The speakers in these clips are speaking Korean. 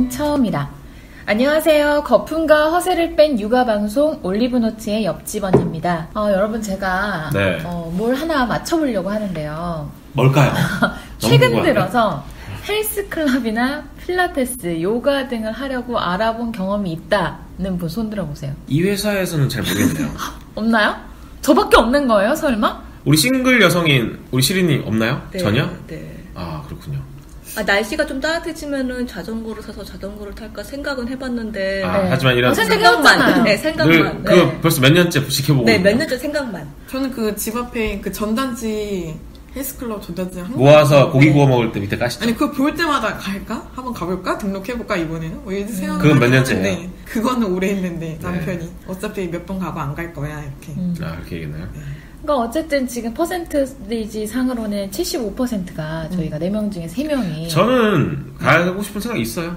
처음이라. 안녕하세요. 거품과 허세를 뺀 육아방송 올리브노트의 옆집 언니입니다. 여러분 제가 뭘 하나 맞춰보려고 하는데요. 뭘까요? 최근 들어서 헬스클럽이나 필라테스, 요가 등을 하려고 알아본 경험이 있다는 분 손 들어보세요. 이 회사에서는 잘 모르겠네요. 없나요? 저밖에 없는 거예요? 설마? 우리 싱글 여성인 우리 시리님 없나요? 네, 전혀? 네. 아 그렇군요. 날씨가 좀 따뜻해지면은 자전거를 사서 자전거를 탈까 생각은 해봤는데. 하지만 이런 생각만. 네, 생각만. 그 벌써 몇 년째 지켜보고. 네, 몇 년째 생각만. 저는 그 집 앞에 그 전단지 헬스클럽 전단지 모아서 고기 구워 먹을 때 밑에 까시죠. 아니 그거 볼 때마다 갈까? 한번 가볼까? 등록해볼까 이번에는? 이렇게 생각을 그건 몇 년째예요? 그거는 오래 했는데 남편이 어차피 몇 번 가고 안 갈 거야 이렇게. 그렇게 얘기했나요? 네. 그러니까 어쨌든 지금 퍼센트리지 상으로는 75%가 저희가 4명 중에 3명이 저는 가고 싶은 생각이 있어요.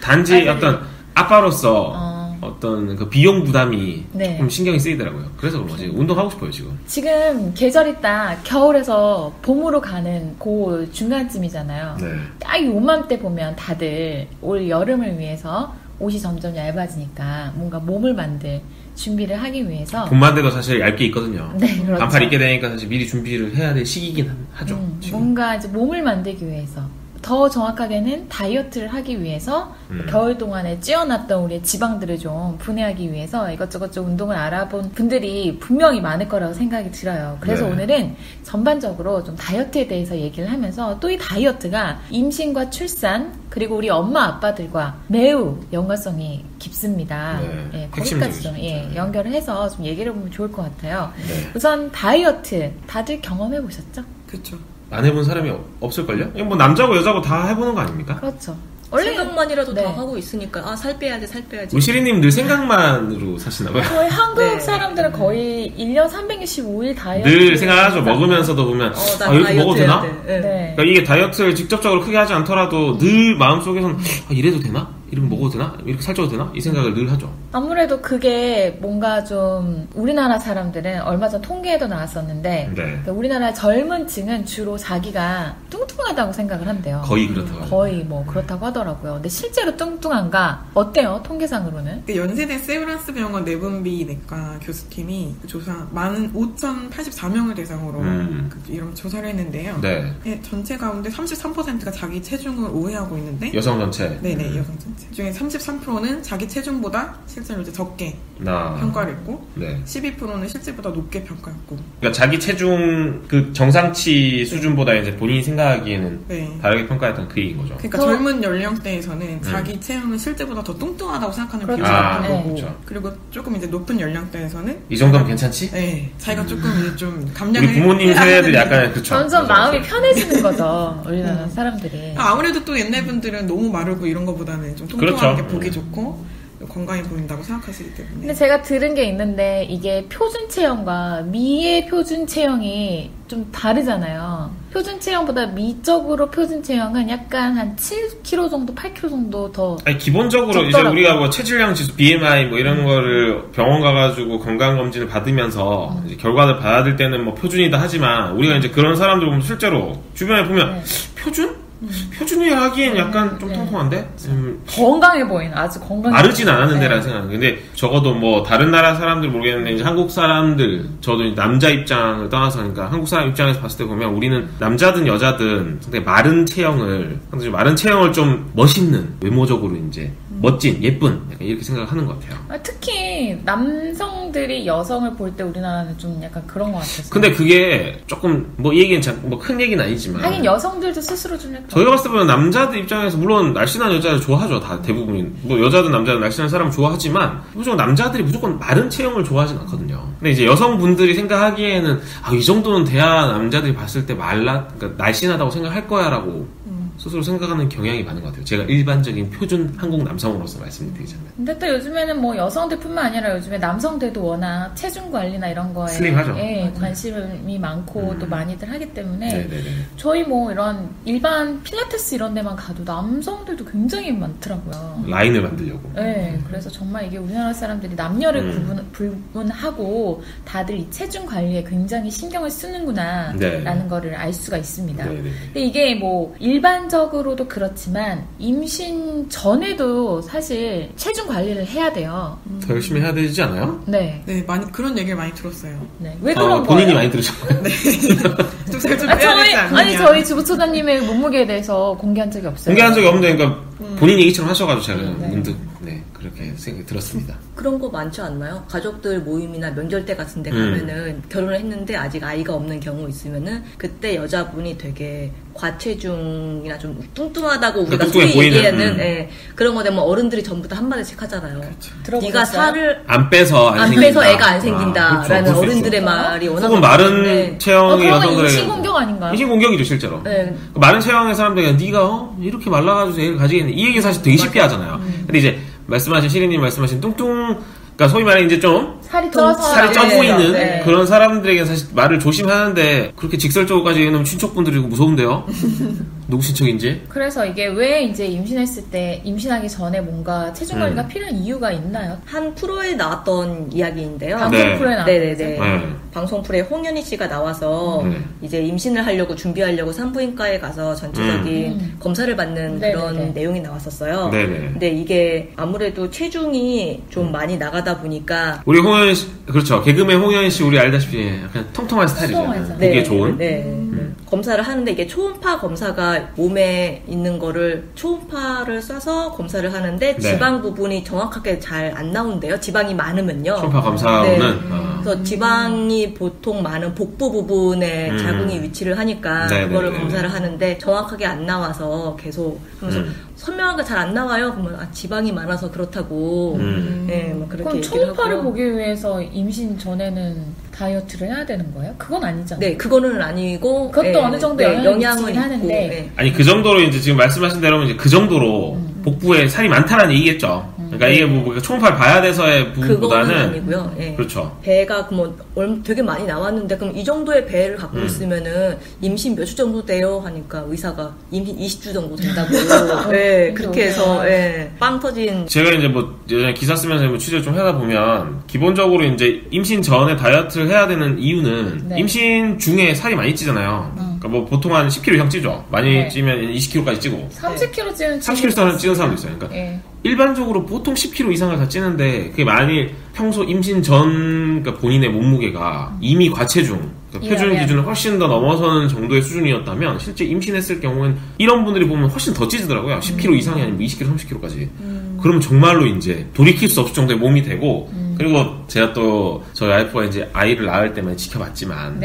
단지 어떤 아빠로서 어떤 그 비용 부담이 조금 신경이 쓰이더라고요. 그래서 그런 거지. 운동하고 싶어요 지금. 지금 계절이 딱 겨울에서 봄으로 가는 그 중간쯤이잖아요. 네. 딱 요맘때 보면 다들 올 여름을 위해서 옷이 점점 얇아지니까 뭔가 몸을 만들 준비를 하기 위해서 봄만 돼도 사실 얇게 있거든요. 네, 그렇죠. 반팔 입게 되니까 사실 미리 준비를 해야 될 시기이긴 하죠. 뭔가 이제 몸을 만들기 위해서, 더 정확하게는 다이어트를 하기 위해서 겨울 동안에 찌어놨던 우리의 지방들을 좀 분해하기 위해서 이것저것 좀 운동을 알아본 분들이 분명히 많을 거라고 생각이 들어요. 그래서 오늘은 전반적으로 좀 다이어트에 대해서 얘기를 하면서, 또 이 다이어트가 임신과 출산 그리고 우리 엄마 아빠들과 매우 연관성이 깊습니다. 네, 거기까지 좀 연결을 해서 좀 얘기를 해보면 좋을 것 같아요. 네. 우선 다이어트 다들 경험해 보셨죠? 그렇죠. 안 해본 사람이 없을걸요? 이건 뭐 남자고 여자고 다 해보는 거 아닙니까? 그렇죠. 생각만이라도 다 하고 있으니까 살 빼야지. 우리 시리님 늘 생각만으로 사시나봐요. 거의 한국 사람들은 거의 1년 365일 다이어트 늘 생각하죠. 먹으면서도 보면 이렇게 먹어도 되나? 네. 그러니까 이게 다이어트를 직접적으로 크게 하지 않더라도 늘 마음속에서는 이래도 되나? 이렇게 먹어도 되나? 이렇게 살쪄도 되나? 이 생각을 늘 하죠. 아무래도 그게 뭔가 좀, 우리나라 사람들은 얼마 전 통계에도 나왔었는데 그러니까 우리나라 젊은 층은 주로 자기가 뚱뚱하다고 생각을 한대요. 거의 그렇다고 하죠. 거의 뭐 그렇다고 하더라고요. 근데 실제로 뚱뚱한가? 어때요? 통계상으로는? 연세대 세브란스 병원 내분비 내과 교수팀이 조사 15,084명을 대상으로 이런 조사를 했는데요. 네. 전체 가운데 33%가 자기 체중을 오해하고 있는데, 여성 전체. 네네, 여성 전체 중에 33%는 자기 체중보다 실제로 이제 적게 평가를 했고, 12%는 실제보다 높게 평가했고. 그러니까 자기 체중 그 정상치 수준보다 이제 본인이 생각하기에는 다르게 평가했던 그 얘기인 거죠. 그러니까 젊은 연령대에서는 자기 체형은 실제보다 더 뚱뚱하다고 생각하는 비율이 높은 거고, 그리고 조금 이제 높은 연령대에서는 이 정도면 괜찮지? 네, 자기가 조금 이제 좀 감량을 우리 부모님 세대들이 약간 그쵸. 점점 마음이 편해지는 거죠. 우리나라 사람들이. 아무래도 또 옛날 분들은 너무 마르고 이런 거보다는 좀 통통한 게 보기 좋고 건강해 보인다고 생각하시기 때문에. 근데 제가 들은 게 있는데, 이게 표준 체형과 미의 표준 체형이 좀 다르잖아요. 표준 체형보다 미적으로 표준 체형은 약간 한 7kg 정도, 8kg 정도 더. 아니, 기본적으로 적더라고요. 이제 우리가 뭐 체질량 지수, BMI 뭐 이런 거를 병원 가가지고 건강검진을 받으면서 이제 결과를 받을 때는 뭐 표준이다 하지만, 우리가 이제 그런 사람들 보면 실제로 주변에 보면 표준? 표준이라 하기엔 약간 좀 통통한데? 건강해 보이는, 아주 건강해 마르진 않았는데라는 생각은. 근데 적어도 뭐 다른 나라 사람들 모르겠는데 이제 한국 사람들, 저도 이제 남자 입장을 떠나서, 그러니까 한국 사람 입장에서 봤을 때 보면 우리는 남자든 여자든 상당히 마른 체형을 좀 멋있는, 외모적으로 이제 멋진, 예쁜, 약간 이렇게 생각하는 것 같아요. 특히 남성들이 여성을 볼 때 우리나라는 좀 약간 그런 것 같아서. 근데 그게 조금 뭐 이 얘기는 뭐 큰 얘기는 아니지만, 하긴 여성들도 스스로 좀 약간, 저희가 봤을 때 보면 남자들 입장에서 물론 날씬한 여자를 좋아하죠. 다 대부분이. 뭐 여자든 남자든 날씬한 사람을 좋아하지만 무조건 남자들이 무조건 마른 체형을 좋아하진 않거든요. 근데 이제 여성분들이 생각하기에는 이 정도는 돼야 남자들이 봤을 때 그러니까 날씬하다고 생각할 거야라고 스스로 생각하는 경향이 많은 것 같아요. 제가 일반적인 표준 한국 남성으로서 말씀드리자면. 근데 또 요즘에는 뭐 여성들뿐만 아니라 요즘에 남성들도 워낙 체중 관리나 이런 거에 슬림하죠. 관심이 많고 또 많이들 하기 때문에 네네네. 저희 뭐 이런 일반 필라테스 이런 데만 가도 남성들도 굉장히 많더라고요. 라인을 만들려고. 네, 그래서 정말 이게 우리나라 사람들이 남녀를 불문하고 다들 이 체중 관리에 굉장히 신경을 쓰는구나 라는 거를 알 수가 있습니다. 근데 이게 뭐 일반 객관적으로도 그렇지만 임신 전에도 사실 체중 관리를 해야 돼요. 더 열심히 해야 되지 않아요? 네. 네, 많이 그런 얘기를 많이 들었어요. 네. 왜 그런 본인이 거예요? 많이 들으셨나요? 네. 좀 살 좀 빼야 되지 않느냐. 아니 저희 주부처장님의 몸무게에 대해서 공개한 적이 없어요. 공개한 적이 없는데 그러니까 본인 얘기처럼 하셔가지고 제가 네. 문득 그렇게 생각이 들었습니다. 그런 거 많지 않나요? 가족들 모임이나 명절 때 같은 데 가면은 결혼을 했는데 아직 아이가 없는 경우 있으면은 그때 여자분이 되게 과체중이나 좀 뚱뚱하다고 우리가 소위 얘기하는 그런 거 되면 어른들이 전부 다 한마디씩 하잖아요. 그렇죠. 네가 살을 안 빼서 안 빼서 애가 안 생긴다라는 그렇죠. 어른들의 말이 워낙 혹은 마른 체형의 여성들에게 인신공격 아닌가요? 인신공격이죠 실제로. 네. 마른 체형의 사람들이 네가 이렇게 말라가지고 애를 가지겠네 이 얘기 사실 되게 쉽게 하잖아요. 근데 이제 말씀하신 시리님 말씀하신 그러니까 소위 말해 이제 좀 살이 쪄 보이는 그런 사람들에게 사실 말을 조심하는데 그렇게 직설적으로까지 해놓으면 친척분들이고 무서운데요. 누구 친척인지. 그래서 이게 왜 이제 임신했을 때 임신하기 전에 뭔가 체중 관리가 필요한 이유가 있나요? 한 프로에 나왔던 이야기인데요. 방송 프로에 나왔죠. 네네네. 방송 프로에 홍현희 씨가 나와서 이제 임신을 하려고 준비하려고 산부인과에 가서 전체적인 검사를 받는 그런 내용이 나왔었어요. 근데 이게 아무래도 체중이 좀 많이 나가다 보니까 우리 홍현 씨 그렇죠. 개그맨 홍현 씨 우리 알다시피 약간 통통한 스타일이잖아요. 보기에 좋은. 검사를 하는데 이게 초음파 검사가 몸에 있는 거를 초음파를 쏴서 검사를 하는데 지방 부분이 정확하게 잘 안 나온대요. 지방이 많으면요. 초음파 검사는 그래서 지방이 보통 많은 복부 부분에 자궁이 위치를 하니까 그거를 검사를 하는데 정확하게 안 나와서 계속 하면서 선명하게 잘 안 나와요. 그러면 지방이 많아서 그렇다고. 뭐 그렇게 그럼 얘기를 초음파를 하고요. 보기 위해서 임신 전에는 다이어트를 해야 되는 거예요? 그건 아니잖아요. 네, 그거는 아니고 그것도 어느 정도 영향은 있고, 하는데 아니 그 정도로 이제 지금 말씀하신 대로 이제 그 정도로 복부에 살이 많다라는 얘기겠죠. 그러니까 이게 뭐 초음파를 봐야 돼서의 부분보다는 그거는 아니고요. 그렇죠. 배가 되게 많이 나왔는데 그럼 이 정도의 배를 갖고 있으면은 임신 몇 주 정도 돼요? 하니까 의사가 임신 20주 정도 된다고. 그렇게 해서 빵 터진. 제가 이제 뭐 예전에 기사 쓰면서 뭐 취재를 좀 하다 보면 기본적으로 이제 임신 전에 다이어트를 해야 되는 이유는 임신 중에 살이 많이 찌잖아요. 그러니까 뭐 보통 한 10kg 이상 찌죠. 많이 찌면 20kg까지 찌고 30kg 찌는 30kg 찌는 사람도 있어요. 그러니까 일반적으로 보통 10kg 이상을 다 찌는데 그게 만일 평소 임신 전 그러니까 본인의 몸무게가 이미 과체중 그러니까 표준 기준을 훨씬 더 넘어서는 정도의 수준이었다면 실제 임신했을 경우엔 이런 분들이 보면 훨씬 더 찌더라고요. 10kg 이상이 아니면 20kg, 30kg까지. 그러면 정말로 이제 돌이킬 수 없을 정도의 몸이 되고 그리고 제가 또 저희 와이프가 이제 아이를 낳을 때만 지켜봤지만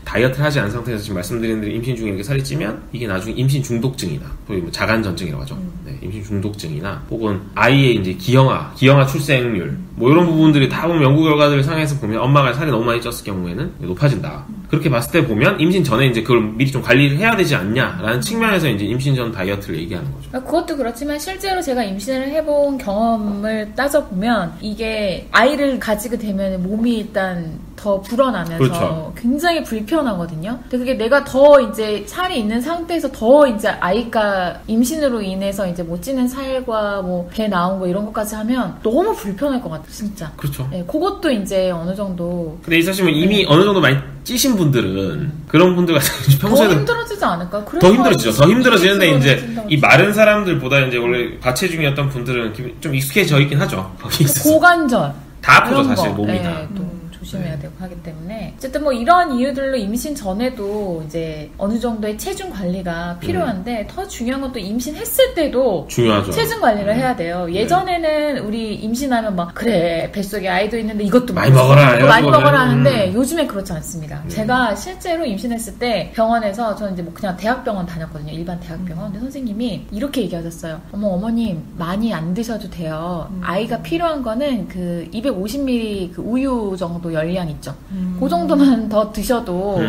다이어트를 하지 않은 상태에서 지금 말씀드린 대로 임신 중에 이렇게 살이 찌면 이게 나중에 임신 중독증이나 소위 뭐 자간전증이라고 하죠. 임신 중독증이나 혹은 아이의 이제 기형아 출생률 뭐 이런 부분들이 다 보면 연구 결과들을 상에서 보면 엄마가 살이 너무 많이 쪘을 경우에는 높아진다. 그렇게 봤을 때 보면 임신 전에 이제 그걸 미리 좀 관리를 해야 되지 않냐라는 측면에서 이제 임신 전 다이어트를 얘기하는 거죠. 그것도 그렇지만 실제로 제가 임신을 해본 경험을 따져보면 이게 아이를 가지게 되면 몸이 일단 더 불어나면서 굉장히 불편하거든요. 근데 그게 내가 더 이제 살이 있는 상태에서 더 이제 아이가 임신으로 인해서 이제 못 찌는 살과 뭐 배 나온 거 이런 것까지 하면 너무 불편할 것 같아, 진짜. 그렇죠. 그것도 이제 어느 정도. 근데 사실 이미 어느 정도 많이 찌신 분들은 그런 분들 같은 평소에는 더 힘들어지지 않을까? 더 힘들어지죠. 더 힘들어지는데 이제 이 마른 사람들보다 이제 원래 과체중이었던 분들은 좀 익숙해져 있긴 하죠. 거기 있어서. 고관절. 다 아프죠, 사실 몸이 다. 조심해야 되고 하기 때문에 어쨌든 뭐 이런 이유들로 임신 전에도 이제 어느 정도의 체중 관리가 필요한데 더 중요한 건 또 임신했을 때도 중요하죠. 체중 관리를 해야 돼요. 예전에는 우리 임신하면 막 그래 뱃속에 아이도 있는데 이것도 많이 먹어라 많이 먹어라 하는데 요즘에 그렇지 않습니다. 제가 실제로 임신했을 때 병원에서 저는 이제 뭐 그냥 대학병원 다녔거든요. 일반 대학병원. 근데 선생님이 이렇게 얘기하셨어요. 어머님 많이 안 드셔도 돼요. 아이가 필요한 거는 그 250ml 그 우유 정도 열량 있죠. 그 정도만 더 드셔도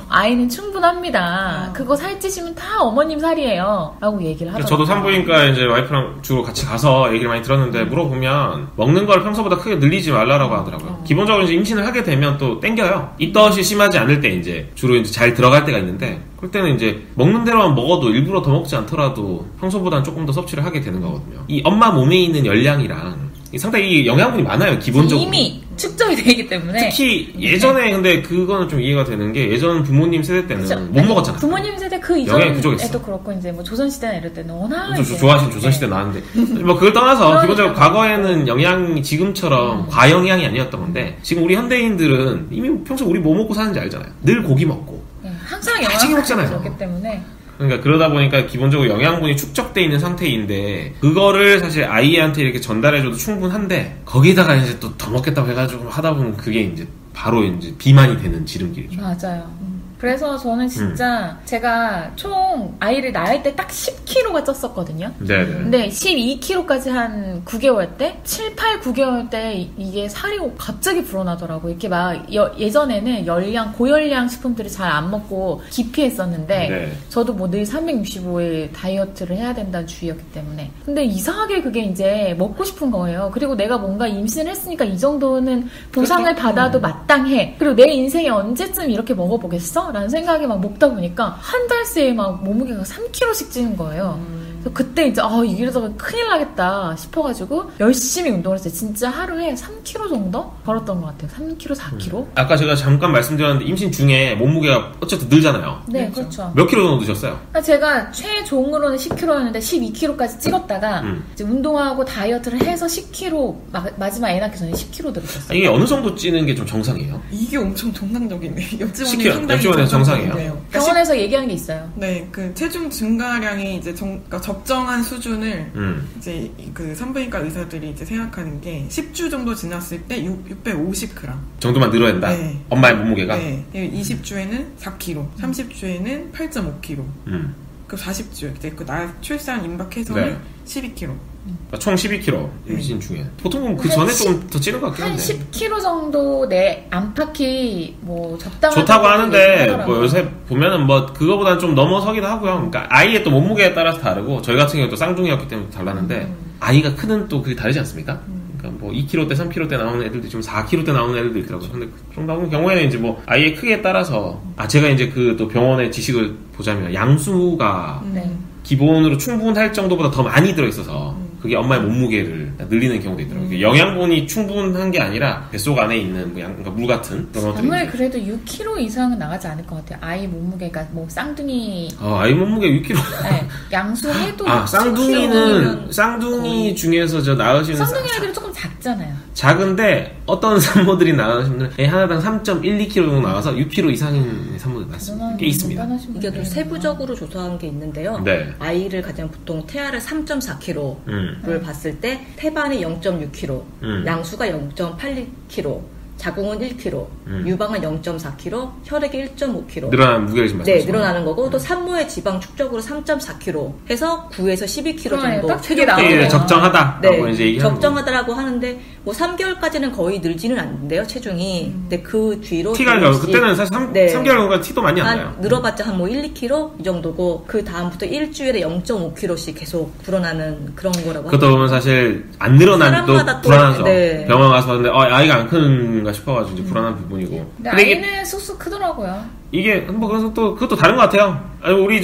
아이는 충분합니다. 그거 살찌시면 다 어머님 살이에요. 라고 얘기를 하더라고요. 저도 산부인과에 이제 와이프랑 주로 같이 가서 얘기를 많이 들었는데 물어보면 먹는 걸 평소보다 크게 늘리지 말라라고 하더라고요. 기본적으로 이제 임신을 하게 되면 또 땡겨요. 입덧이 심하지 않을 때 이제 주로 이제 잘 들어갈 때가 있는데 그럴 때는 이제 먹는 대로만 먹어도 일부러 더 먹지 않더라도 평소보다는 조금 더 섭취를 하게 되는 거거든요. 이 엄마 몸에 있는 열량이랑 상당히 영양분이 많아요. 기본적으로. 이미 축적이 되기 때문에 특히 예전에 근데 그거는 좀 이해가 되는 게 예전 부모님 세대 때는 그쵸? 못 먹었잖아요. 부모님 세대 그 이전에도 그렇고 이제 뭐 조선시대나 이럴 때는 워낙 좋아하신 조선시대 나왔는데 뭐 그걸 떠나서 기본적으로 과거에는 영양이 지금처럼 과영양이 아니었던 건데 지금 우리 현대인들은 이미 평소 우리 뭐 먹고 사는지 알잖아요. 늘 고기 먹고 항상 챙겨 먹잖아요. 그렇기 때문에 그러니까 그러다 보니까 기본적으로 영양분이 축적돼 있는 상태인데 그거를 사실 아이한테 이렇게 전달해줘도 충분한데 거기다가 이제 또 더 먹겠다고 해가지고 하다 보면 그게 이제 바로 이제 비만이 되는 지름길이죠. 맞아요. 그래서 저는 진짜 제가 총 아이를 낳을 때 딱 10kg가 쪘었거든요. 네네. 근데 12kg까지 한 9개월 때, 7, 8, 9개월 때 이게 살이 갑자기 불어나더라고요. 이렇게 막 예전에는 고열량 식품들을 잘 안 먹고 기피했었는데 네. 저도 뭐 늘 365일 다이어트를 해야 된다는 주의였기 때문에. 근데 이상하게 그게 이제 먹고 싶은 거예요. 그리고 내가 뭔가 임신을 했으니까 이 정도는 보상을 받아도 마땅해. 그리고 내 인생에 언제쯤 이렇게 먹어보겠어? 라는 생각에 막 먹다 보니까 한 달 새에 막 몸무게가 3kg씩 찌는 거예요. 그래서 그때 이제 이러다가 큰일 나겠다 싶어가지고 열심히 운동을 했어요. 진짜 하루에 3kg 정도 걸었던 것 같아요. 3kg, 4kg. 아까 제가 잠깐 말씀드렸는데 임신 중에 몸무게가 어쨌든 늘잖아요. 네, 그렇죠. 몇 킬로 정도 드셨어요? 제가 최종으로는 10kg였는데 12kg까지 찍었다가 이제 운동하고 다이어트를 해서 10kg 마지막 애 낳기 전에 10kg 들었었어요. 이게 어느 정도 찌는 게 좀 정상이에요? 이게 엄청 정상적이네요. 옆집안에 정상이에요? 병원에서 얘기하는 게 있어요. 네, 그 체중 증가량이 이제 그러니까 적정한 수준을 이제 그 산부인과 의사들이 이제 생각하는 게 10주 정도 지났을 때 650g 정도만 늘어야 된다. 네. 엄마의 몸무게가. 네, 20주에는 4kg, 30주에는 8.5kg. 그 40주 이제 그 출산 임박해서는 네. 12kg. 그러니까 총 12kg 임신 중에. 보통 보면 그 전에 조금 더 찌는 것 같긴 한데. 한 10kg 정도 내 안팎이 뭐 적당한 좋다고 하는데 뭐 요새 보면은 뭐 그거보다는 좀 넘어서기도 하고요. 그러니까 아이의 또 몸무게에 따라서 다르고 저희 같은 경우 또 쌍둥이였기 때문에 달랐는데 아이가 크는 또 그게 다르지 않습니까? 그러니까 뭐 2kg대, 3kg대 나오는 애들도 지금 4kg대 나오는 애들도 있더라고요. 근데 그런 경우에는 이제 뭐 아이의 크기에 따라서 제가 이제 그 또 병원의 지식을 보자면 양수가 기본으로 충분할 정도보다 더 많이 들어있어서 그게 엄마의 몸무게를 늘리는 경우도 있더라고요. 영양분이 충분한 게 아니라 뱃속 안에 있는 그러니까 물 같은 그런 것들이 정말 그래도 6kg 이상은 나가지 않을 것 같아요. 아이 몸무게가 뭐 쌍둥이 아이 몸무게 6kg 네, 양수해도 쌍둥이 중에서 저 낳으시는 쌍둥이 아이들은 조금 작잖아요. 작은데 어떤 산모들이 낳으시는 분들은 애 하나당 3.12kg 정도 나와서 6kg 이상인 산모들 낳습니다. 꽤 있습니다. 이게 또 세부적으로 조사한 게 있는데요. 네. 아이를 가장 보통 태아를 3.4kg를 봤을 때 태반이 0.6kg, 양수가 0.82kg, 자궁은 1kg, 유방은 0.4kg, 혈액이 1.5kg. 늘어나는 무게를 지금 말씀하시는 네, 늘어나는 거고 또 산모의 지방 축적으로 3.4kg 해서 9에서 12kg 정도 체중이 적정하다라고 이제 얘기하는 적정하다라고 하는데 뭐 3개월까지는 거의 늘지는 않는데요, 체중이. 근데 그 뒤로 티가 안 나요. 그때는 사실 3개월 정도 티도 많이 안 나요. 늘어봤자 한 뭐 1, 2kg 이 정도고 그 다음부터 일주일에 0.5kg씩 계속 불어나는 그런 거라고. 그것도 보면 사실 안 늘어나는 또 불안하죠. 네. 병원 가서 봤는데 아이가 안 크는가 싶어가지고 이제 불안한 부분이고. 근데 아이는 쑥쑥 크더라고요. 이게 뭐 그래서 또 그것도 다른 것 같아요. 아니 우리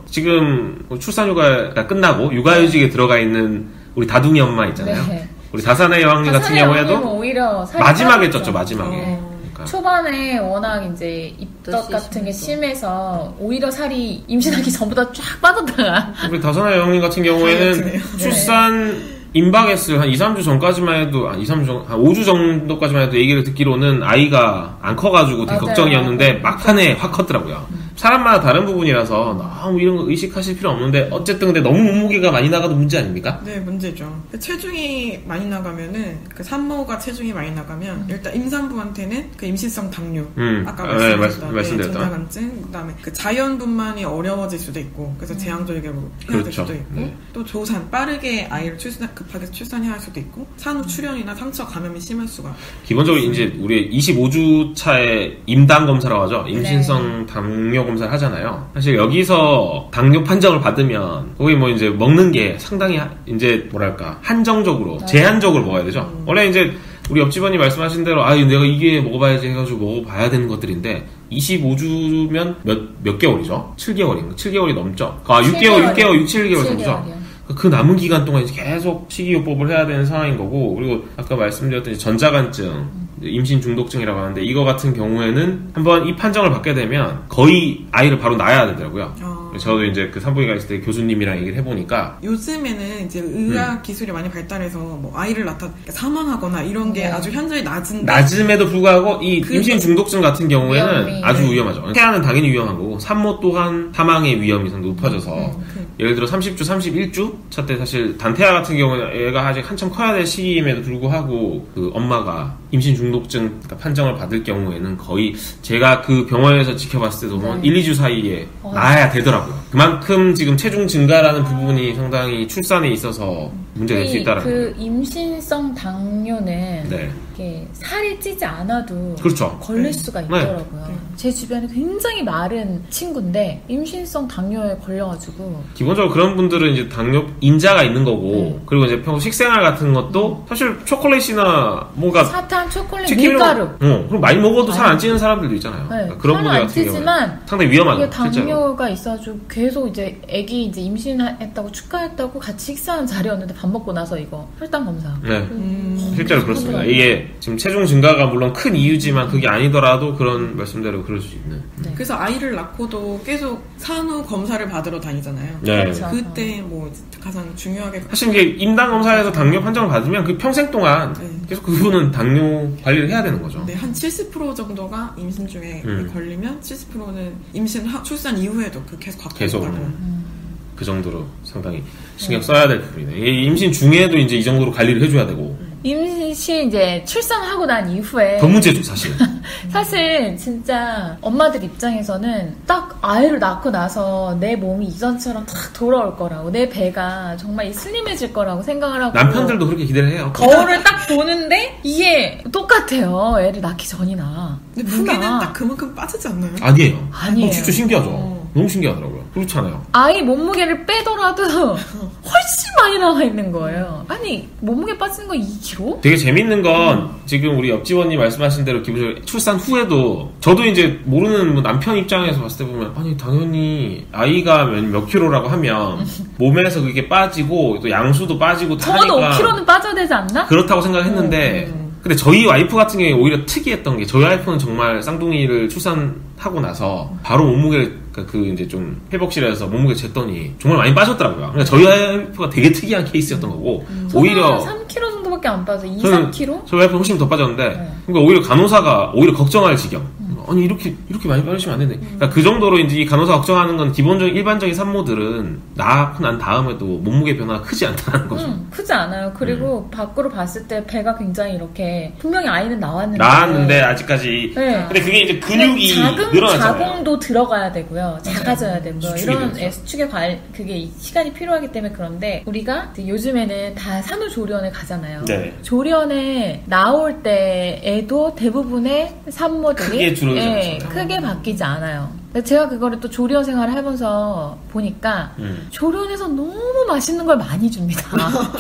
지금 출산휴가가 끝나고 육아휴직에 들어가 있는 우리 다둥이 엄마 있잖아요. 네. 우리 다산의 여왕님 같은 경우에도 오히려 마지막에 쪘죠. 마지막에. 그러니까. 초반에 워낙 이제 입덧 같은 게 심해서 오히려 살이 임신하기 전보다 쫙 빠졌다가 우리 다산의 여왕님 같은 경우에는 출산 임박했을 한 2, 3주 전까지만 해도 한 5주 정도까지만 해도 얘기를 듣기로는 아이가 안 커가지고 되게 걱정이었는데 막판에 확 컸더라고요. 사람마다 다른 부분이라서 너무 이런 거 의식하실 필요 없는데 어쨌든 근데 너무 몸무게가 많이 나가도 문제 아닙니까? 네, 문제죠. 체중이 많이 나가면은 그 산모가 체중이 많이 나가면 일단 임산부한테는 그 임신성 당뇨 아까 말씀드렸던 전자간증 그다음에 그 자연분만이 어려워질 수도 있고 그래서 제왕절개로 해야 될 수도 있고 또 조산 빠르게 아이를 급하게 출산해야 할 수도 있고 산후 출현이나 상처 감염이 심할 수가. 기본적으로 이제 우리 25주 차에 임당 검사라고 하죠. 임신성 당뇨 검사를 하잖아요. 사실 여기서 당뇨 판정을 받으면 거기 뭐 이제 먹는 게 상당히 이제 뭐랄까 한정적으로 제한적으로 먹어야 되죠. 원래 이제 우리 옆집안이 말씀하신 대로 내가 이게 먹어봐야지 해가지고 먹어봐야 되는 것들인데 25주면 몇 개월이죠? 7개월인가? 7개월이 넘죠? 6개월, 7개월 정도죠? 그 남은 기간 동안 이제 계속 식이요법을 해야 되는 상황인 거고, 그리고 아까 말씀드렸던 전자간증, 임신 중독증이라고 하는데 이거 같은 경우에는 한번 이 판정을 받게 되면 거의 아이를 바로 낳아야 되더라고요. 저도 이제 그 산부인과 있을 때 교수님이랑 얘기를 해보니까 요즘에는 이제 의학 기술이 많이 발달해서 뭐 아이를 낳다 사망하거나 이런 게 아주 현저히 낮음에도 불구하고 이 임신 중독증 같은 경우에는 아주 위험하죠. 태아는 당연히 위험한 거고 산모 또한 사망의 위험이 상당히 높아져서 예를 들어 30주, 31주 차 때 사실 단태아 같은 경우는 애가 아직 한참 커야 될 시기임에도 불구하고 그 엄마가 임신 중독증 판정을 받을 경우에는 거의 제가 그 병원에서 지켜봤을 때도 1, 2주 사이에 나아야 되더라고요. 그만큼 지금 체중 증가라는 부분이 상당히 출산에 있어서 문제가 될 수 있다라는 그 임신성 당뇨는 이게 살이 찌지 않아도 그렇죠. 걸릴 수가 있더라고요. 제 주변에 굉장히 마른 친구인데 임신성 당뇨에 걸려가지고 기본적으로 그런 분들은 이제 당뇨 인자가 있는 거고 그리고 이제 평소 식생활 같은 것도 사실 초콜릿이나 뭔가 사탕, 초콜릿, 밀가루 그럼 많이 먹어도 살 안 찌는 사람들도 있잖아요. 그러니까 그런 분들 같은 경우는 상당히 위험하죠. 당뇨가 있어가지고 계속 이제 애기 이제 임신했다고 축하했다고 같이 식사하는 자리였는데 밥 먹고 나서 이거 혈당 검사. 실제로 그렇습니다. 이게 지금 체중 증가가 물론 큰 이유지만 그게 아니더라도 그런 말씀대로 그럴 수 있는. 그래서 아이를 낳고도 계속 산후 검사를 받으러 다니잖아요. 그렇죠. 그때 뭐 가장 중요하게 사실 이게 임당 검사에서 당뇨 판정을 받으면 그 평생 동안 계속 그분은 당뇨 관리를 해야 되는 거죠. 한 70% 정도가 임신 중에 걸리면 70%는 출산 이후에도 계속 갖고 있다고. 그 정도로 상당히 신경 써야 될 부분이네. 임신 중에도 이제 이 정도로 관리를 해줘야 되고. 임신 이제 출산하고 난 이후에 더 문제죠, 사실. 사실 진짜 엄마들 입장에서는 딱 아이를 낳고 나서 내 몸이 이전처럼 딱 돌아올 거라고 내 배가 정말 슬림해질 거라고 생각을 하고 남편들도 그렇게 기대를 해요. 거울을 딱 보는데 이게 똑같아요. 애를 낳기 전이나. 근데 무게는 딱 그만큼 빠지지 않나요? 아니에요. 아니에요. 진짜 신기하죠. 너무 신기하더라고요. 그렇잖아요. 아이 몸무게를 빼더라도 훨씬 많이 나와 있는 거예요. 아니 몸무게 빠지는 거 2kg? 되게 재밌는 건 지금 우리 옆집원님 말씀하신 대로 기본적으로 출산 후에도 저도 이제 모르는 뭐 남편 입장에서 봤을 때 보면 아니 당연히 아이가 몇 킬로라고 하면 몸에서 그게 빠지고 또 양수도 빠지고 다 적어도 하니까 5kg는 빠져야 되지 않나? 그렇다고 생각했는데 근데 저희 와이프 같은 경우에 오히려 특이했던 게 저희 와이프는 정말 쌍둥이를 출산하고 나서 바로 몸무게를 그 이제 좀 회복실에서 몸무게 쟀더니 정말 많이 빠졌더라고요. 그러니까 저희 와이프가 되게 특이한 케이스였던 거고 오히려 3kg 정도밖에 안 빠져. 3kg? 저희 와이프는 훨씬 더 빠졌는데 그러니까 오히려 간호사가 오히려 걱정할 지경. 아니 이렇게 많이 빠지시면 안 되는데. 그러니까 그 정도로 이제 이 간호사 걱정하는 건 기본적인 일반적인 산모들은 낳고 난 다음에도 몸무게 변화가 크지 않다는 거죠. 크지 않아요. 그리고 밖으로 봤을 때 배가 굉장히 이렇게 분명히 아이는 나왔는데 아직까지. 근데 그게 이제 근육이 늘어나잖아요. 자궁도 들어가야 되고요. 작아져야 되고요. 이런 수축의 그게 시간이 필요하기 때문에 그런데 우리가 요즘에는 다 산후조리원에 가잖아요. 조리원에 나올 때에도 대부분의 산모들이 크게 바뀌지 않아요. 제가 그거를 또 조리원 생활을 하면서 보니까 조리원에서 너무 맛있는 걸 많이 줍니다.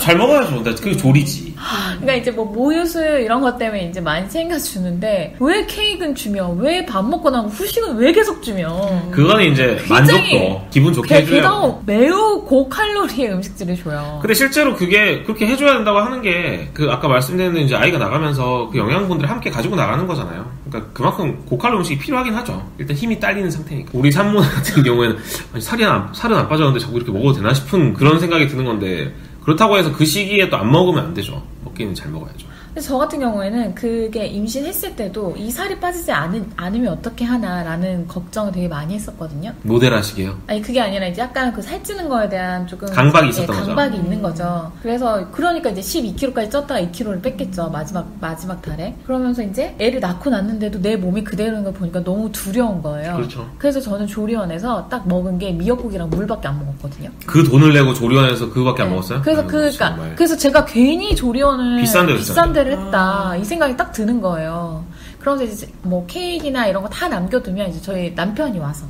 잘 먹어야죠. 그게 조리지. 그러니까 이제 뭐 모유수유 이런 것 때문에 이제 많이 챙겨주는데 왜 케이크는 주며 왜 밥 먹고 나면 후식은 왜 계속 주며 그거는 이제 만족도 기분 좋게 해줘요. 게다가 매우 고칼로리의 음식들을 줘요. 근데 실제로 그게 그렇게 해줘야 된다고 하는 게 그 아까 말씀드린 이제 아이가 나가면서 그 영양분들을 함께 가지고 나가는 거잖아요. 그러니까 그만큼 고칼로리 음식이 필요하긴 하죠. 일단 힘이 딸리는 상태니까. 우리 산모 같은 경우에는 아니, 살은 안 빠졌는데 자꾸 이렇게 먹어도 되나 싶은 그런 생각이 드는 건데 그렇다고 해서 그 시기에 또 안 먹으면 안 되죠. 먹기는 잘 먹어야죠. 그래서 저 같은 경우에는 그게 임신했을 때도 이 살이 빠지지 않으면 어떻게 하나라는 걱정을 되게 많이 했었거든요. 모델 하시게요? 아니 그게 아니라 이제 약간 그 살찌는 거에 대한 조금 강박이 있었던 거죠. 강박이 있는 거죠. 그러니까 이제 12kg까지 쪘다가 2kg를 뺐겠죠. 마지막 달에. 그러면서 이제 애를 낳고 났는데도 내 몸이 그대로인 걸 보니까 너무 두려운 거예요. 그렇죠. 그래서 저는 조리원에서 딱 먹은 게 미역국이랑 물밖에 안 먹었거든요. 그 돈을 내고 조리원에서 그거밖에 안 먹었어요? 그래서 제가 괜히 조리원을 비싼 데를 했다 이 생각이 딱 드는 거예요. 그러면서 이제 뭐 케이크나 이런 거 다 남겨두면 이제 저희 남편이 와서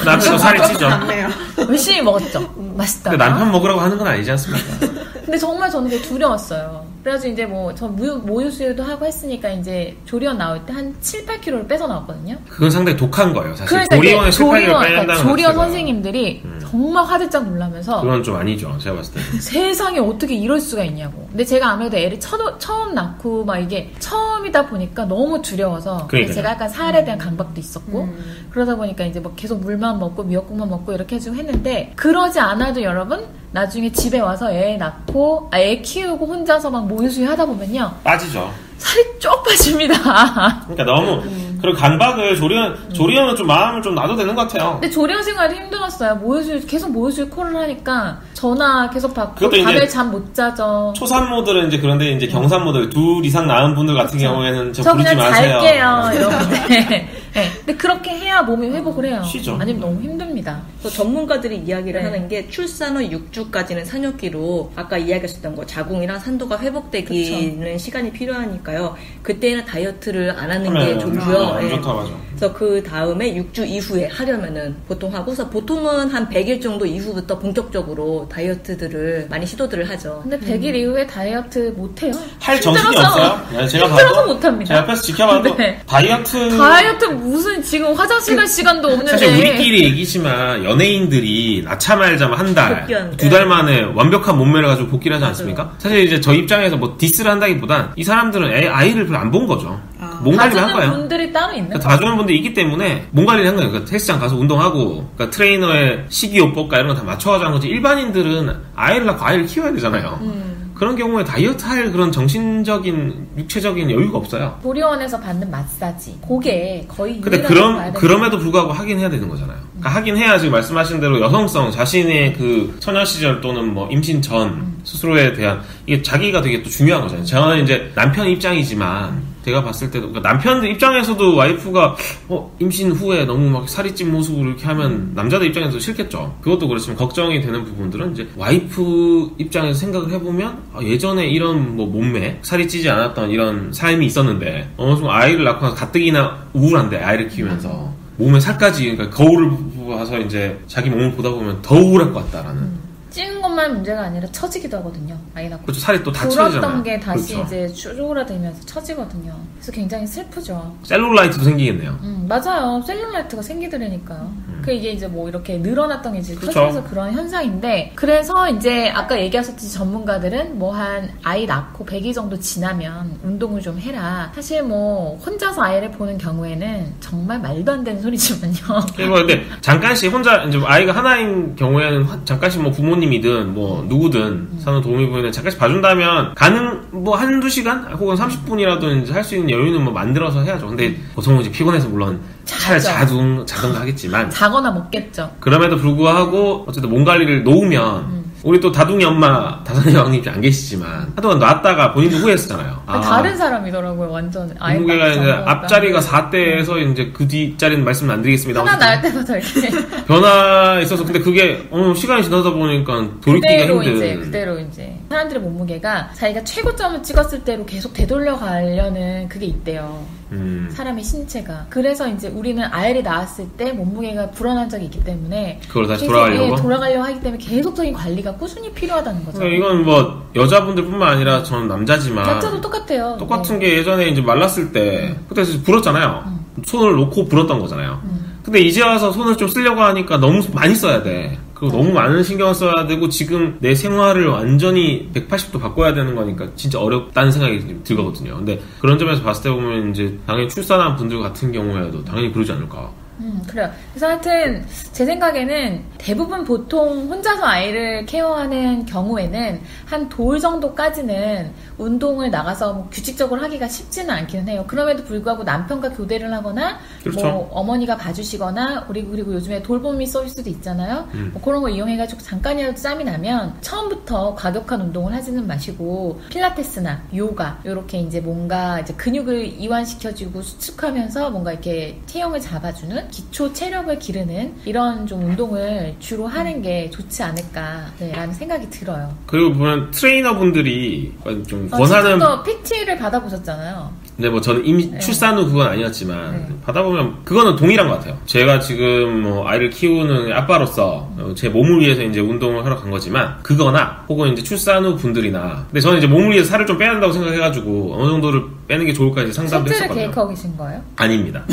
남편도 살이 찌죠. 열심히 먹었죠. 맛있다. 근데 남편 먹으라고 하는 건 아니지 않습니까? 근데 정말 저는 되게 두려웠어요. 그래가지고 이제 뭐 저 모유수유도 하고 했으니까 이제 조리원 나올 때 한 7, 8kg를 빼서 나왔거든요. 그건 상당히 독한 거예요. 사실 그러니까 조리원에 7, 8kg 빼낸다는 조리원 선생님들이 정말 화들짝 놀라면서 그건 좀 아니죠. 제가 봤을 때 세상에 어떻게 이럴 수가 있냐고. 근데 제가 아무래도 애를 처음 낳고 막 이게 처음이다 보니까 너무 두려워서 제가 약간 살에 대한 강박도 있었고 그러다 보니까 이제 뭐 계속 물만 먹고 미역국만 먹고 이렇게 해주고 했는데 그러지 않아도 여러분 나중에 집에 와서 애 낳고 애 키우고 혼자서 막 모유수유 하다 보면요 빠지죠. 살이 쪽 빠집니다. 그러니까 너무 그리고 강박을 조리원은 좀 마음을 좀 놔도 되는 것 같아요. 근데 조리원 생활이 힘들었어요. 계속 모유수유 콜을 하니까 전화 계속 받고 밤에 잠 못 자죠. 초산모들은 이제 그런데 이제 경산모들 둘 이상 낳은 분들 같은 경우에는 저 부르지 그냥 마세요. 잘게요 이러는데 네. 근데 그렇게 해야 몸이 회복을 해요. 쉬죠. 아니면 너무 힘듭니다. 또 전문가들이 이야기를 하는 게 출산 후 6주까지는 산후기로 아까 이야기하셨던 거 자궁이랑 산도가 회복되기는 시간이 필요하니까요. 그때는 다이어트를 안 하는 게 좋고요. 네. 좋다 맞아. 그래서 그 다음에 6주 이후에 하려면은 보통 하고서 보통은 한 100일 정도 이후부터 본격적으로 다이어트들을 많이 시도들을 하죠. 근데 100일 이후에 다이어트 못해요. 할 정신이 없어요. 제가 힘들어서 못합니다. 제가 옆에서 지켜봐도 네. 다이어트 무슨 지금 화장실 갈 시간도 없는데. 사실 우리끼리 얘기지만 연예인들이 낳자 말자면 한 달, 두 달 만에 완벽한 몸매를 가지고 복귀를 하지 않습니까? 사실 이제 저 입장에서 뭐 디스를 한다기보단 이 사람들은 아이를 별로 안 본 거죠. 몸 관리를 한 거예요. 분들이 따로 있는 거예요. 봐주는 분들이 있기 때문에 몸 관리를 한 거예요. 그러니까 헬스장 가서 운동하고, 그러니까 트레이너의 식이요법과 이런 거 다 맞춰가지고 한 거지. 일반인들은 아이를 낳고 아이를 키워야 되잖아요. 그런 경우에 다이어트 할 그런 정신적인, 육체적인 여유가 없어요. 조리원에서 받는 마사지, 그게 거의. 근데 그럼에도 불구하고 하긴 해야 되는 거잖아요. 그러니까 하긴 해야 지금 말씀하신 대로 여성성, 자신의 그 처녀 시절 또는 뭐 임신 전 스스로에 대한 이게 자기가 되게 또 중요한 거잖아요. 저는 이제 남편 입장이지만 제가 봤을 때도 그러니까 남편들 입장에서도 와이프가 임신 후에 너무 막 살이 찐 모습으로 이렇게 하면 남자들 입장에서 싫겠죠. 그것도 그렇지만 걱정이 되는 부분들은 이제 와이프 입장에서 생각을 해보면 예전에 이런 뭐 몸매 살이 찌지 않았던 이런 삶이 있었는데 어느 순간 아이를 낳고 나서 가뜩이나 우울한데 아이를 키우면서 몸에 살까지 그러니까 거울을 봐서 이제 자기 몸을 보다 보면 더 우울할 것 같다라는. 찌는 것만 문제가 아니라 처지기도 하거든요. 아이 낳고. 그렇죠. 살이 또 다 처지잖아요. 불었던 게 다시 그렇죠. 이제 쪼그라들면서 처지거든요. 그래서 굉장히 슬프죠. 셀룰라이트도 생기겠네요. 맞아요. 셀룰라이트가 생기더라니까요. 이게 이제 뭐 이렇게 늘어났던 게 이제 그렇죠. 커지면서 그런 현상인데 그래서 이제 아까 얘기하셨듯이 전문가들은 뭐 한 아이 낳고 100일 정도 지나면 운동을 좀 해라. 사실 뭐 혼자서 아이를 보는 경우에는 정말 말도 안 되는 소리지만요. 근데 잠깐씩 혼자 이제 아이가 하나인 경우에는 잠깐씩 뭐 부모님이든 뭐 누구든 산후 도우미분이 잠깐씩 봐준다면 뭐 한두 시간 혹은 30분이라도 이제 할 수 있는 여유는 뭐 만들어서 해야죠. 근데 보통은 이제 피곤해서 물론 자던가 하겠지만 자거나 먹겠죠. 그럼에도 불구하고 어쨌든 몸 관리를 놓으면 우리 또 다둥이 엄마 다산의 왕님 안 계시지만 한동안 놨다가 본인도 후회했었잖아요. 다른 사람이더라고요. 완전 몸무게가 이제 앞자리가 4대에서 이제 그 뒷자리는 말씀 안 드리겠습니다. 하나 낳을 때부터 이렇게 변화 있어서 근데 그게 시간이 지나다 보니까 돌이키기가 힘든. 그대로 이제 사람들의 몸무게가 자기가 최고점을 찍었을 때로 계속 되돌려 가려는 그게 있대요. 사람의 신체가. 그래서 이제 우리는 아이를 낳았을 때 몸무게가 불어난 적이 있기 때문에 그걸 다시 돌아가려고 하기 때문에 계속적인 관리가 꾸준히 필요하다는 거죠. 이건 뭐 여자분들뿐만 아니라 저는 남자지만 남자도 똑같아요. 똑같은 게 예전에 이제 말랐을 때 그때 불었잖아요. 손을 놓고 불었던 거잖아요. 근데 이제 와서 손을 좀 쓰려고 하니까 너무 많이 써야 돼. 그리고 너무 많은 신경을 써야 되고 지금 내 생활을 완전히 180도 바꿔야 되는 거니까 진짜 어렵다는 생각이 들거든요. 근데 그런 점에서 봤을 때 보면 이제 당연히 출산한 분들 같은 경우에도 당연히 그러지 않을까. 그래요. 그래서 하여튼 제 생각에는 대부분 보통 혼자서 아이를 케어하는 경우에는 한 돌 정도까지는 운동을 나가서 뭐 규칙적으로 하기가 쉽지는 않기는 해요. 그럼에도 불구하고 남편과 교대를 하거나 그렇죠. 뭐 어머니가 봐주시거나 그리고 요즘에 돌보미 서비스도 있잖아요. 뭐 그런 거 이용해가지고 잠깐이라도 짬이 나면 처음부터 과격한 운동을 하지는 마시고 필라테스나 요가 이렇게 이제 뭔가 이제 근육을 이완시켜주고 수축하면서 뭔가 이렇게 체형을 잡아주는 기초 체력을 기르는 이런 좀 운동을 주로 하는 게 좋지 않을까라는 생각이 들어요. 그리고 보면 트레이너분들이 좀 권하는 더 PT를 받아보셨잖아요. 근데 뭐 저는 출산 후 그건 아니었지만 받아보면 그거는 동일한 것 같아요. 제가 지금 뭐 아이를 키우는 아빠로서 제 몸을 위해서 이제 운동을 하러 간 거지만 그거나 혹은 이제 출산 후 분들이나 근데 저는 이제 몸을 위해서 살을 좀 빼야 한다고 생각해가지고 어느 정도를 빼는 게 좋을까 이제 상담도 했었거든요. 실제로 계획하고 계신 거예요? 아닙니다.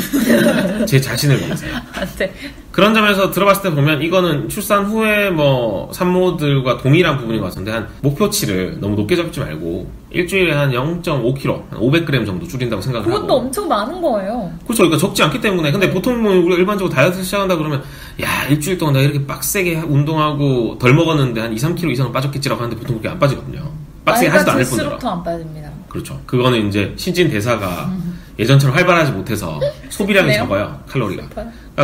제 자신을 보면서요. 네. 그런 점에서 들어봤을 때 보면 이거는 출산 후에 뭐 산모들과 동일한 부분인 것 같은데 한 목표치를 너무 높게 잡지 말고 일주일에 한 0.5kg, 한 500g 정도 줄인다고 생각을 하고. 그것도 엄청 많은 거예요. 그렇죠. 그러니까 적지 않기 때문에. 근데 보통 뭐 우리가 일반적으로 다이어트 시작한다 그러면 야 일주일 동안 내가 이렇게 빡세게 운동하고 덜 먹었는데 한 2-3kg 이상은 빠졌겠지라고 하는데 보통 그렇게 안 빠지거든요. 빡세게 하지도 않을 뿐더러. 더 안 빠집니다. 그렇죠. 그거는 이제 신진 대사가 예전처럼 활발하지 못해서 소비량이 적어요. 칼로리가.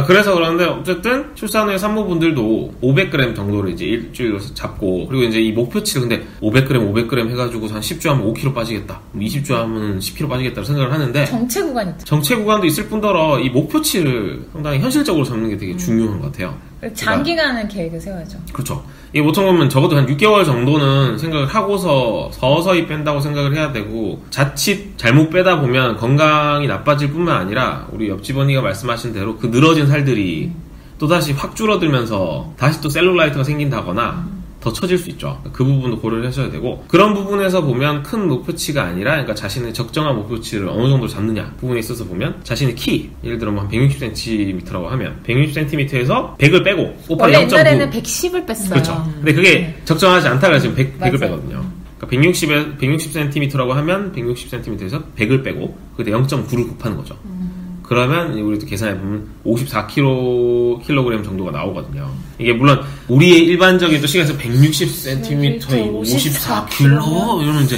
그래서 그런데 어쨌든 출산 후에 산모분들도 500g 정도를 이제 일주일로 잡고 그리고 이제 이 목표치를 근데 500g 해가지고 한 10주 하면 5kg 빠지겠다. 20주 하면 10kg 빠지겠다고 생각을 하는데 정체 구간이 있죠. 정체 구간도 있을 뿐더러 이 목표치를 상당히 현실적으로 잡는 게 되게 중요한 것 같아요. 장기간은 계획을 세워야죠. 그렇죠. 이게 보통 보면 적어도 한 6개월 정도는 생각을 하고서 서서히 뺀다고 생각을 해야 되고 자칫 잘못 빼다 보면 건강이 나빠질 뿐만 아니라 우리 옆집 언니가 말씀하신 대로 그 늘어진 살들이 또다시 확 줄어들면서 다시 또 셀룰라이트가 생긴다거나 더 처질 수 있죠. 그 부분도 고려를 하셔야 되고 그런 부분에서 보면 큰 목표치가 아니라 그러니까 자신의 적정한 목표치를 어느 정도 잡느냐 부분에 있어서 보면 자신의 키 예를 들어 한 160cm라고 하면 160cm에서 100을 빼고 원래 옛날에는 110을 뺐어요. 그렇죠. 근데 그게 적정하지 않다가 지금 100을 빼거든요. 그러니까 160cm라고 하면 160cm에서 100을 빼고 그때 0.9를 곱하는 거죠. 그러면 우리도 계산해보면 54kg 정도가 나오거든요. 이게 물론 우리의 일반적인 또 시간에서 160cm에 54kg 이러면 이제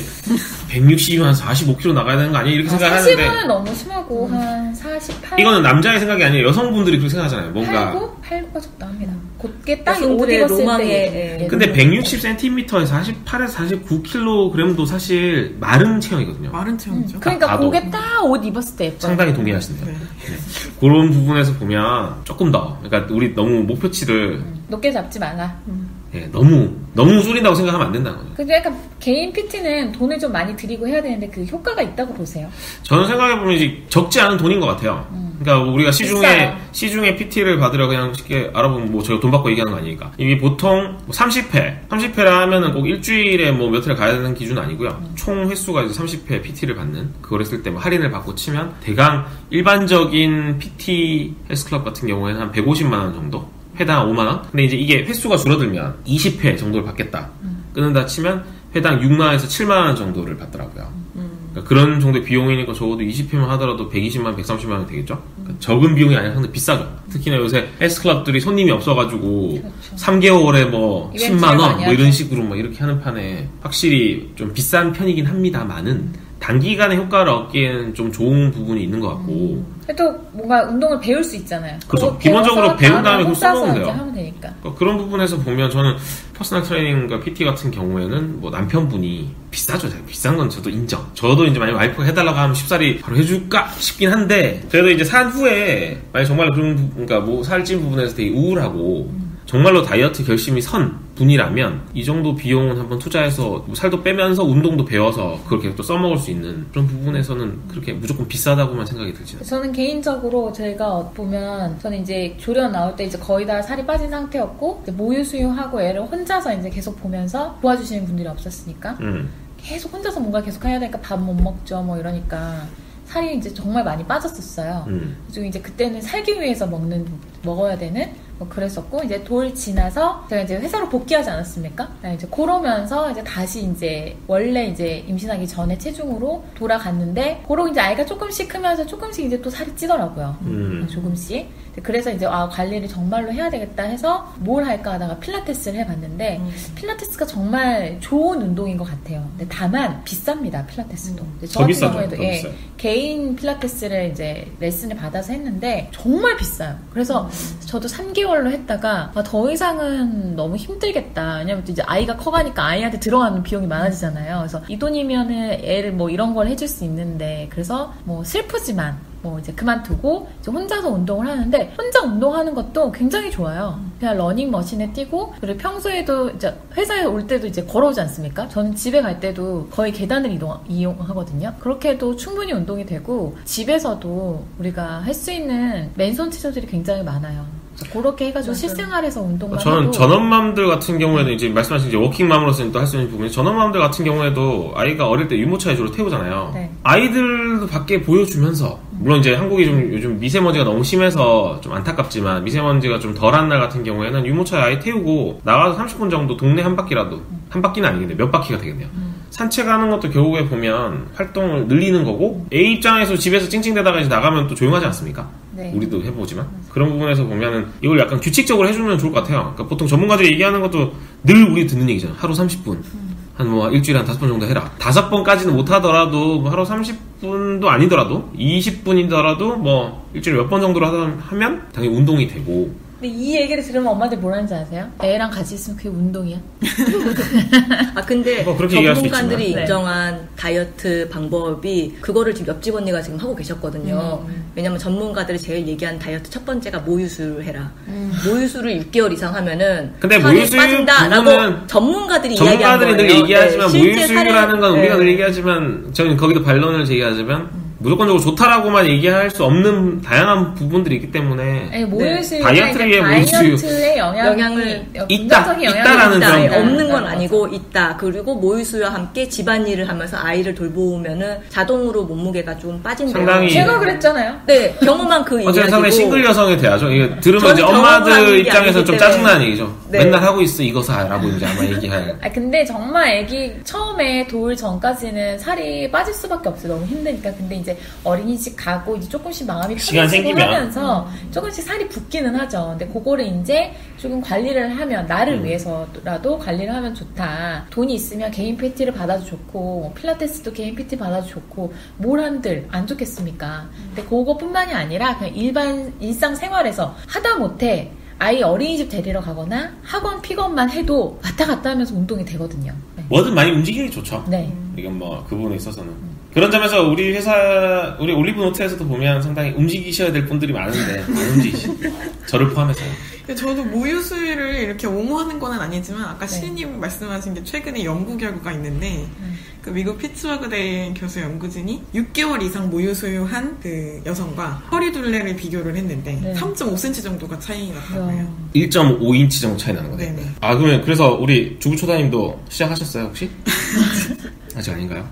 160이면 45kg 나가야 되는 거 아니에요? 이렇게 생각하는데 40은 너무 심하고 한 48 이거는 남자의 생각이 아니라 여성분들이 그렇게 생각하잖아요. 뭔가 8구가 적당합니다. 곧게 딱 옷 입었을 때 근데 160cm에 48에서 49kg도 사실 마른 체형이거든요. 마른 체형이죠. 그러니까 그게 딱 옷 입었을 때 예뻐요. 상당히 동의하시네요. 네. 그런 부분에서 보면 조금 더 그러니까 우리 너무 목표치를 높게 잡지 말라. 예, 너무 줄인다고 생각하면 안 된다는 거죠. 근데 약간 개인 PT는 돈을 좀 많이 들이고 해야 되는데 그 효과가 있다고 보세요? 저는 생각해보면 이제 적지 않은 돈인 것 같아요. 그러니까 우리가 시중에 PT를 받으려 그냥 쉽게 알아보면 뭐 저희가 돈 받고 얘기하는 거 아니니까. 이게 보통 30회라 하면은 꼭 일주일에 뭐 몇 회를 가야 되는 기준은 아니고요. 총 횟수가 이제 30회 PT를 받는 그걸 했을 때 뭐 할인을 받고 치면 대강 일반적인 PT 헬스클럽 같은 경우에는 한 150만원 정도? 회당 5만원? 근데 이제 이게 횟수가 줄어들면 20회 정도를 받겠다. 끊는다 치면 회당 6만원에서 7만원 정도를 받더라고요. 그러니까 그런 정도의 비용이니까 적어도 20회만 하더라도 120만원, 130만원 되겠죠? 그러니까 적은 비용이 아니라 상당히 비싸죠. 특히나 요새 헬스클럽들이 손님이 없어가지고 그렇죠. 3개월에 뭐 10만원 뭐 이런 식으로 막 이렇게 하는 판에 확실히 좀 비싼 편이긴 합니다만은 단기간에 효과를 얻기에는 좀 좋은 부분이 있는 것 같고 또 뭔가 운동을 배울 수 있잖아요. 그렇죠. 기본적으로 배운 다음에 그걸 써먹으면 돼요. 하면 되니까. 그러니까 그런 부분에서 보면 저는 퍼스널 트레이닝과 PT 같은 경우에는 뭐 남편분이 비싸죠. 비싼 건 저도 인정. 저도 이제 만약 와이프가 해달라고 하면 쉽사리 바로 해줄까 싶긴 한데 그래도 이제 산 후에 만약 정말 그런 그러니까 뭐 살찐 부분에서 되게 우울하고 정말로 다이어트 결심이 선 분이라면 이 정도 비용은 한번 투자해서 뭐 살도 빼면서 운동도 배워서 그렇게 또 써먹을 수 있는 그런 부분에서는 그렇게 무조건 비싸다고만 생각이 들지는. 저는 개인적으로 제가 보면 저는 이제 조련 나올 때 이제 거의 다 살이 빠진 상태였고 이제 모유 수유하고 애를 혼자서 이제 계속 보면서 도와주시는 분들이 없었으니까 계속 혼자서 뭔가 계속 해야 되니까 밥 못 먹죠 뭐 이러니까 살이 이제 정말 많이 빠졌었어요. 그리고 이제 그때는 살기 위해서 먹어야 되는 뭐 그랬었고 이제 돌 지나서 제가 이제 회사로 복귀하지 않았습니까? 이제 그러면서 이제 다시 이제 원래 이제 임신하기 전에 체중으로 돌아갔는데 그러고 이제 아이가 조금씩 크면서 조금씩 이제 또 살이 찌더라고요. 조금씩. 그래서 이제 관리를 정말로 해야 되겠다 해서 뭘 할까 하다가 필라테스를 해봤는데 필라테스가 정말 좋은 운동인 것 같아요. 근데 다만 비쌉니다. 필라테스도. 저 같은 경우에도 개인 필라테스를 이제 레슨을 받아서 했는데 정말 비싸요. 그래서 저도 3개월로 했다가 더 이상은 너무 힘들겠다. 왜냐면 이제 아이가 커가니까 아이한테 들어가는 비용이 많아지잖아요. 그래서 이 돈이면은 애를 뭐 이런 걸 해줄 수 있는데 그래서 뭐 슬프지만 뭐 이제 그만두고 이제 혼자서 운동을 하는데 혼자 운동하는 것도 굉장히 좋아요. 그냥 러닝머신에 뛰고 그리고 평소에도 이제 회사에 올 때도 이제 걸어오지 않습니까? 저는 집에 갈 때도 거의 계단을 이용하거든요. 그렇게 해도 충분히 운동이 되고 집에서도 우리가 할 수 있는 맨손 치료들이 굉장히 많아요. 그렇게 해가지고 실생활에서 운동만 저는 해도 전업맘들 같은 경우에는 이제 말씀하신 이제 워킹맘으로서는 또 할 수 있는 부분이 전업맘들 같은 경우에도 아이가 어릴 때 유모차에 주로 태우잖아요. 네. 아이들도 밖에 보여주면서 물론 이제 한국이 좀 요즘 미세먼지가 너무 심해서 좀 안타깝지만 미세먼지가 좀 덜한 날 같은 경우에는 유모차에 아이 태우고 나가서 30분 정도 동네 한 바퀴라도 한 바퀴는 아니겠네요. 몇 바퀴가 되겠네요. 산책하는 것도 결국에 보면 활동을 늘리는 거고 A 입장에서 집에서 찡찡대다가 이제 나가면 또 조용하지 않습니까? 네. 우리도 해보지만 그런 부분에서 보면은 이걸 약간 규칙적으로 해주면 좋을 것 같아요. 그러니까 보통 전문가들이 얘기하는 것도 늘 우리 듣는 얘기잖아요. 하루 30분 한 뭐 일주일에 한 5번 정도 해라. 5번까지는 못 하더라도 뭐 하루 30분도 아니더라도 20분이더라도 뭐 일주일에 몇 번 정도로 하면 당연히 운동이 되고. 근데 이 얘기를 들으면 엄마들 뭐라는지 아세요? 애랑 같이 있으면 그게 운동이야. 근데 뭐 전문가들이 인정한 다이어트 방법이 그거를 지금 옆집 언니가 지금 하고 계셨거든요. 왜냐면 전문가들이 제일 얘기한 다이어트 첫 번째가 모유수유를 해라. 모유수유를 6개월 이상 하면은 근데 살이 빠진다라고 전문가들이 이야기한 거예요. 늘 얘기하지만 네, 모유수유라는 건 우리가 늘 얘기하지만 저는 거기도 반론을 제기하자면 무조건적으로 좋다라고만 얘기할 수 없는 다양한 부분들이 있기 때문에 아니, 모유수유가 다이어트에 의해 다이어트의 영향을 있다라는 네, 없는 건 아니고 있다. 그리고 모유수유와 함께 집안일을 하면서 아이를 돌보면은 자동으로 몸무게가 좀 빠진대요. 상당히 제가 그랬잖아요. 네, 경험한 그 이야기고. 상당히 싱글 여성에 대하죠. 이게 들으면 이제 엄마들 입장에서 좀 짜증나는 얘기죠. 네. 맨날 하고 있어 이거 사라고 이제 아마 얘기할. 근데 정말 애기 처음에 돌 전까지는 살이 빠질 수밖에 없어요. 너무 힘드니까. 근데 이제 어린이집 가고 이제 조금씩 마음이 편해지고 하면서 조금씩 살이 붓기는 하죠. 근데 그거를 이제 조금 관리를 하면 나를 위해서라도 관리를 하면 좋다. 돈이 있으면 개인 PT를 받아도 좋고 필라테스도 개인 PT 받아도 좋고 뭘 한들 안 좋겠습니까? 근데 그거뿐만이 아니라 그냥 일상생활에서 하다 못해 아이 어린이집 데리러 가거나 학원 픽업만 해도 왔다 갔다 하면서 운동이 되거든요. 네. 뭐든 많이 움직이기 좋죠. 네. 이건 뭐 그 부분에 있어서는. 그런 점에서 우리 올리브노트에서도 보면 상당히 움직이셔야 될 분들이 많은데 안 움직이시죠. 저를 포함해서요. 저도 모유수유를 이렇게 옹호하는 건 아니지만 아까 시인님 말씀하신 게 최근에 연구 결과가 있는데 그 미국 피츠버그대 교수 연구진이 6개월 이상 모유수유한 그 여성과 허리둘레를 비교를 했는데 3.5cm 정도가 차이 났다고요. 1.5인치 정도 차이 나는 거네요. 네네. 그러면 그래서 우리 주부초다님도 시작하셨어요 혹시? 아직 아닌가요?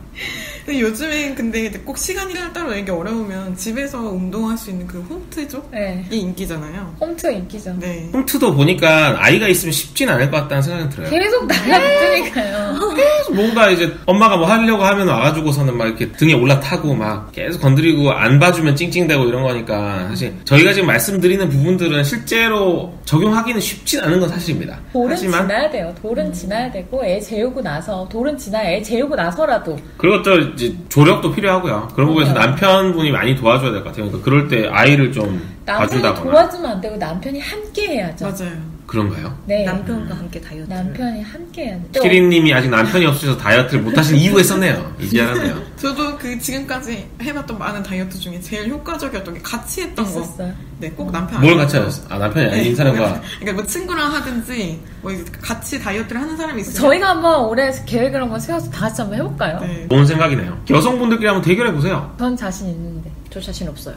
근데 요즘엔 근데 꼭 시간이랑 따로 내기 어려우면 집에서 운동할 수 있는 그 홈트 쪽이 인기잖아요. 홈트가 인기죠. 네. 홈트도 보니까 아이가 있으면 쉽진 않을 것 같다는 생각이 들어요. 계속 날아붙으니까요. 계속 뭔가 이제 엄마가 뭐 하려고 하면 와가지고서는 막 이렇게 등에 올라타고 막 계속 건드리고 안 봐주면 찡찡대고 이런 거니까 사실 저희가 지금 말씀드리는 부분들은 실제로 적용하기는 쉽진 않은 건 사실입니다. 돌은 지나야 돼요. 돌은 지나야 되고 애 재우고 나서 돌은 지나야 애 재우고 나서라도. 그리고 또 이제 조력도 필요하고요. 그런 부분에서 남편분이 많이 도와줘야 될 것 같아요. 그러니까 그럴 때 아이를 좀 남편이 봐준다거나. 도와주면 안 되고 남편이 함께 해야죠. 맞아요. 그런가요? 네. 남편과 함께 다이어트. 남편이 함께 해야죠. 키리님이 아직 남편이 없으셔서 다이어트를 못하신 이유가 있었네요. 이제 알았네요. 저도 그 지금까지 해봤던 많은 다이어트 중에 제일 효과적이었던 게 같이 했던 있었어요. 거. 네, 꼭 남편. 뭘 같이 하셨어요? 남편이 아닌 사람과. 그러니까 뭐 친구랑 하든지 뭐 같이 다이어트를 하는 사람이 있으면. 저희가 한번 올해 계획을 한번 세워서 다 같이 한번 해볼까요? 네. 좋은 생각이네요. 여성분들끼리 한번 대결해 보세요. 전 자신 있는데. 저 자신 없어요.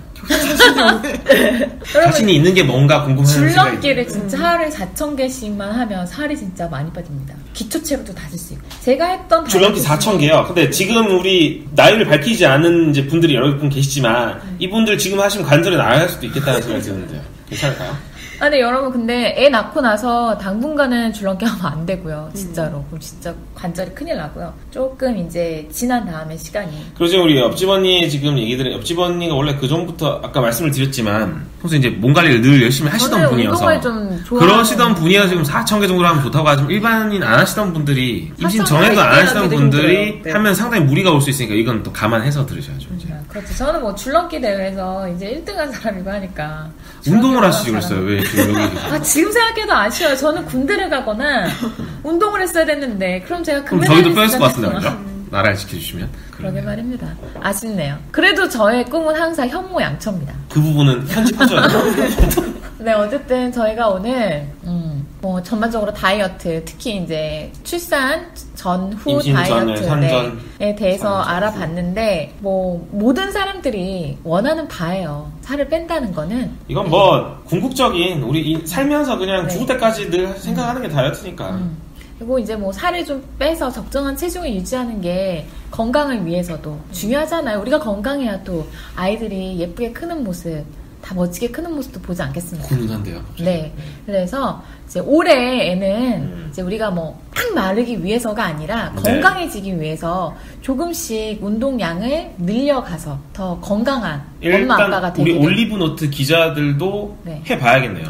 자신이 있는 게 뭔가 궁금한 줄넘기를 진짜 하루에 4,000개씩만 하면 살이 진짜 많이 빠집니다. 기초체로도 다질 수 있고. 제가 했던 줄넘기 4,000개요. 근데 지금 우리 나이를 밝히지 않은 이제 분들이 여러 분 계시지만 이분들 지금 하시면 관절이 나갈 수도 있겠다는 생각이 드는데요. 괜찮을까요? 아니 여러분 근데 애 낳고 나서 당분간은 줄넘기 하면 안 되고요. 진짜로. 그럼 진짜 관절이 큰일 나고요. 조금 이제 지난 다음에 시간이. 그리고 지금 우리 옆집 언니 지금 얘기들은 옆집 언니가 원래 그 전부터 아까 말씀을 드렸지만 평소에 이제 몸 관리를 늘 열심히 하시던 분이어서 좀 그러시던 분이어서 지금 4,000개 정도 하면 좋다고 하지만 일반인 안 하시던 분들이 임신 전에도 안 하시던 분들이 하면 상당히 무리가 올 수 있으니까 이건 또 감안해서 들으셔야죠. 이제. 그렇죠. 저는 뭐 줄넘기 대회에서 이제 1등한 사람이고 하니까 운동을 하시지 그랬어요. 왜 지금 여기 지금 생각해도 아쉬워요. 저는 군대를 가거나 운동을 했어야 됐는데 그럼 제가 그럼 저희도 뼈였을 것 같은데 말이죠. 나라를 지켜주시면. 그러게 말입니다. 아쉽네요. 그래도 저의 꿈은 항상 현모양처입니다. 그 부분은 편집하셔야 돼요. 네, 어쨌든 저희가 오늘 뭐 전반적으로 다이어트, 특히 이제 출산 전후 다이어트에 대해서 알아봤는데 뭐 모든 사람들이 원하는 바예요. 살을 뺀다는 거는 이건 뭐 궁극적인 우리 살면서 그냥 죽을 때까지 늘 생각하는 게 다이어트니까. 그리고 이제 뭐 살을 좀 빼서 적정한 체중을 유지하는 게 건강을 위해서도 중요하잖아요. 우리가 건강해야 또 아이들이 예쁘게 크는 모습, 다 멋지게 크는 모습도 보지 않겠습니까? 훈훈한데요. 네. 그래서 이제 올해에는 이제 우리가 뭐 딱 마르기 위해서가 아니라 건강해지기 위해서 조금씩 운동량을 늘려가서 더 건강한 엄마 아빠가 되게 우리 올리브노트 기자들도 해봐야겠네요.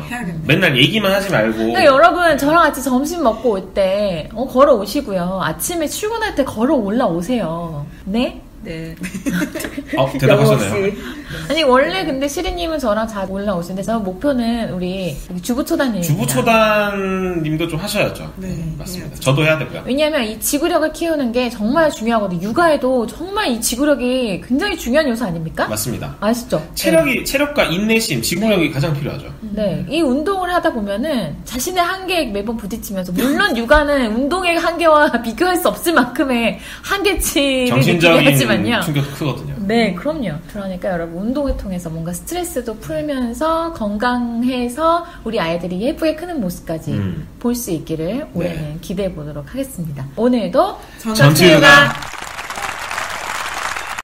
맨날 얘기만 하지 말고. 그러니까 여러분 저랑 같이 점심 먹고 올 때 걸어 오시고요. 아침에 출근할 때 걸어 올라오세요. 네? 네. 대답하셨네요. 아니 원래 근데 시리님은 저랑 잘 올라오시는데 저 목표는 우리 주부초단님. 주부초단님도 좀 하셔야죠. 네, 맞습니다. 저도 해야 되고요. 왜냐하면 이 지구력을 키우는 게 정말 중요하거든요. 육아에도 정말 이 지구력이 굉장히 중요한 요소 아닙니까? 맞습니다. 아시죠? 체력과 인내심, 지구력이 가장 필요하죠. 네, 이 운동을 하다 보면은 자신의 한계에 매번 부딪히면서 물론 육아는 운동의 한계와 비교할 수 없을 만큼의 한계치를 느끼게 하지만요. 충격도 크거든요. 네, 그럼요. 그러니까 여러분 운동을 통해서 뭔가 스트레스도 풀면서 건강해서 우리 아이들이 예쁘게 크는 모습까지 볼 수 있기를 올해는 기대해 보도록 하겠습니다. 오늘도 전투유가